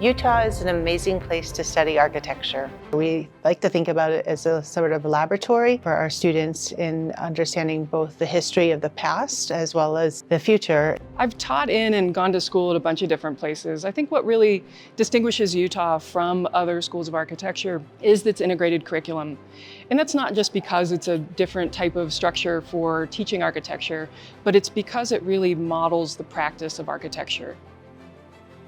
Utah is an amazing place to study architecture. We like to think about it as a sort of laboratory for our students in understanding both the history of the past as well as the future. I've taught in and gone to school at a bunch of different places. I think what really distinguishes Utah from other schools of architecture is its integrated curriculum. And that's not just because it's a different type of structure for teaching architecture, but it's because it really models the practice of architecture.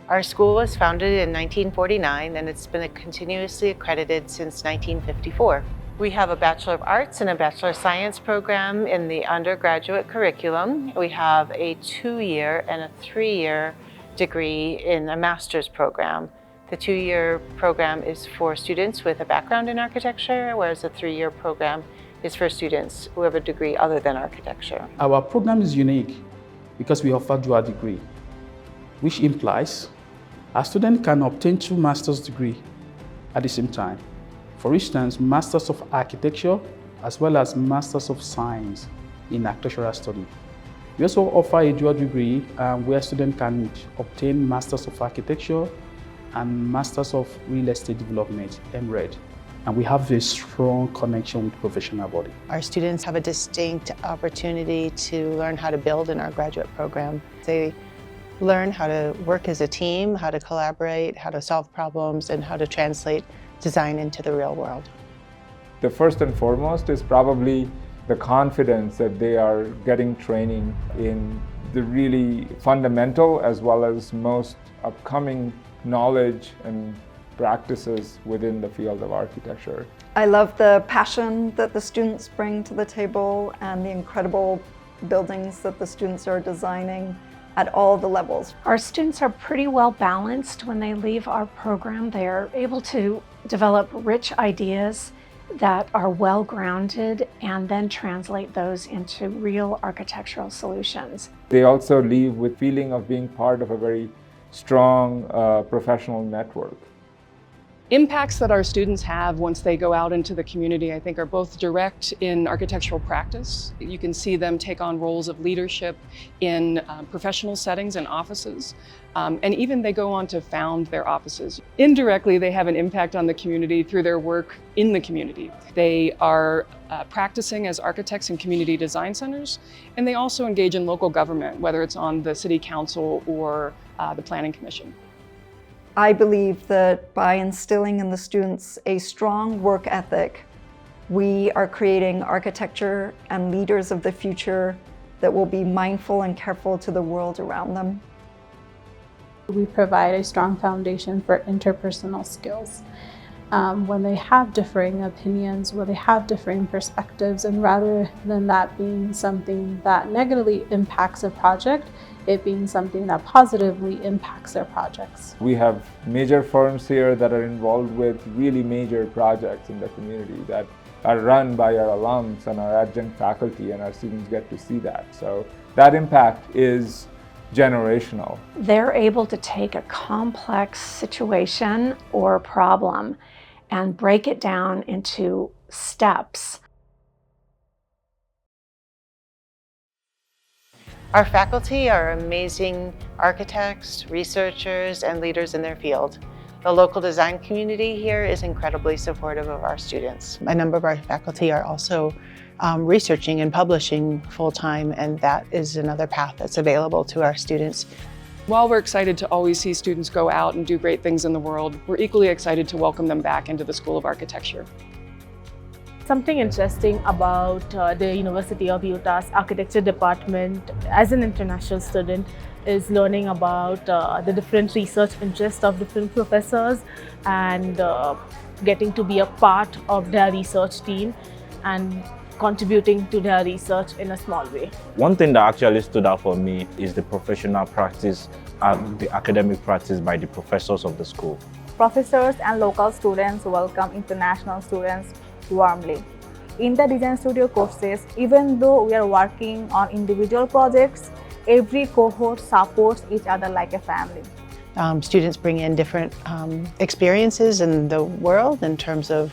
Our school was founded in 1949 and it's been continuously accredited since 1954. We have a Bachelor of Arts and a Bachelor of Science program in the undergraduate curriculum. We have a 2-year and a 3-year degree in a master's program. The 2-year program is for students with a background in architecture, whereas the 3-year program is for students who have a degree other than architecture. Our program is unique because we offer dual degree, which implies a student can obtain 2 master's degrees at the same time. For instance, Masters of Architecture as well as Masters of Science in Architectural Study. We also offer a dual degree where students can obtain Masters of Architecture and Masters of Real Estate Development, MRED. And we have a strong connection with professional body. Our students have a distinct opportunity to learn how to build in our graduate program. They learn how to work as a team, how to collaborate, how to solve problems, and how to translate design into the real world. The first and foremost is probably the confidence that they are getting training in the really fundamental as well as most upcoming knowledge and practices within the field of architecture. I love the passion that the students bring to the table and the incredible buildings that the students are designing at all the levels. Our students are pretty well balanced when they leave our program. They are able to develop rich ideas that are well grounded and then translate those into real architectural solutions. They also leave with feeling of being part of a very strong professional network. Impacts that our students have once they go out into the community, I think, are both direct in architectural practice. You can see them take on roles of leadership in professional settings and offices, and even they go on to found their offices. Indirectly, they have an impact on the community through their work in the community. They are practicing as architects in community design centers, and they also engage in local government, whether it's on the city council or the planning commission. I believe that by instilling in the students a strong work ethic, we are creating architecture and leaders of the future that will be mindful and careful to the world around them. We provide a strong foundation for interpersonal skills. When they have differing opinions, when they have differing perspectives, and rather than that being something that negatively impacts a project, it being something that positively impacts their projects. We have major firms here that are involved with really major projects in the community that are run by our alums and our adjunct faculty, and our students get to see that. So that impact is generational. They're able to take a complex situation or problem and break it down into steps. Our faculty are amazing architects, researchers, and leaders in their field. The local design community here is incredibly supportive of our students. A number of our faculty are also researching and publishing full-time, and that is another path that's available to our students. While we're excited to always see students go out and do great things in the world, we're equally excited to welcome them back into the School of Architecture. Something interesting about the University of Utah's architecture department as an international student is learning about the different research interests of different professors and getting to be a part of their research team and contributing to their research in a small way. One thing that actually stood out for me is the professional practice and the academic practice by the professors of the school. Professors and local students welcome international students warmly. In the design studio courses, even though we are working on individual projects, every cohort supports each other like a family. Students bring in different experiences in the world in terms of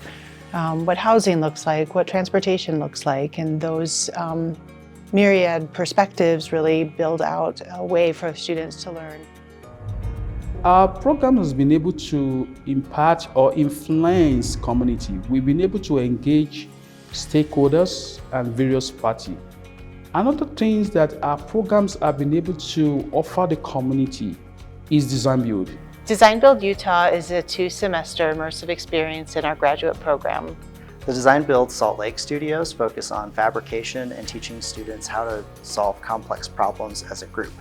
what housing looks like, what transportation looks like, and those myriad perspectives really build out a way for students to learn. Our program has been able to impact or influence community. We've been able to engage stakeholders and various parties. Another thing that our programs have been able to offer the community is Design Build. Design Build Utah is a 2-semester immersive experience in our graduate program. The Design Build Salt Lake studios focus on fabrication and teaching students how to solve complex problems as a group.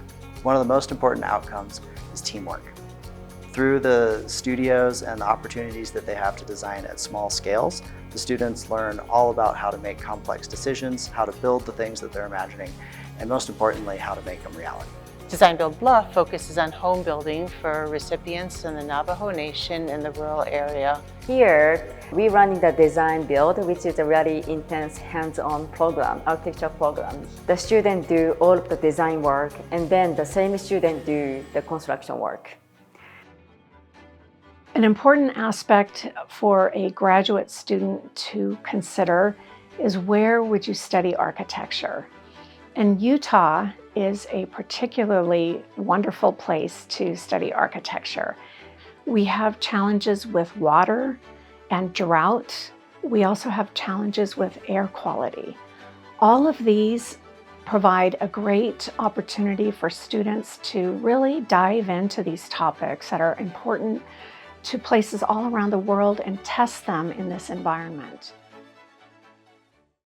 One of the most important outcomes is teamwork. Through the studios and the opportunities that they have to design at small scales, the students learn all about how to make complex decisions, how to build the things that they're imagining, and most importantly, how to make them reality. Design Build Bluff focuses on home building for recipients in the Navajo Nation in the rural area. Here, we run the Design Build, which is a really intense hands-on program, architecture program. The students do all of the design work, and then the same student do the construction work. An important aspect for a graduate student to consider is where would you study architecture? And Utah is a particularly wonderful place to study architecture. We have challenges with water and drought. We also have challenges with air quality. All of these provide a great opportunity for students to really dive into these topics that are important to places all around the world and test them in this environment.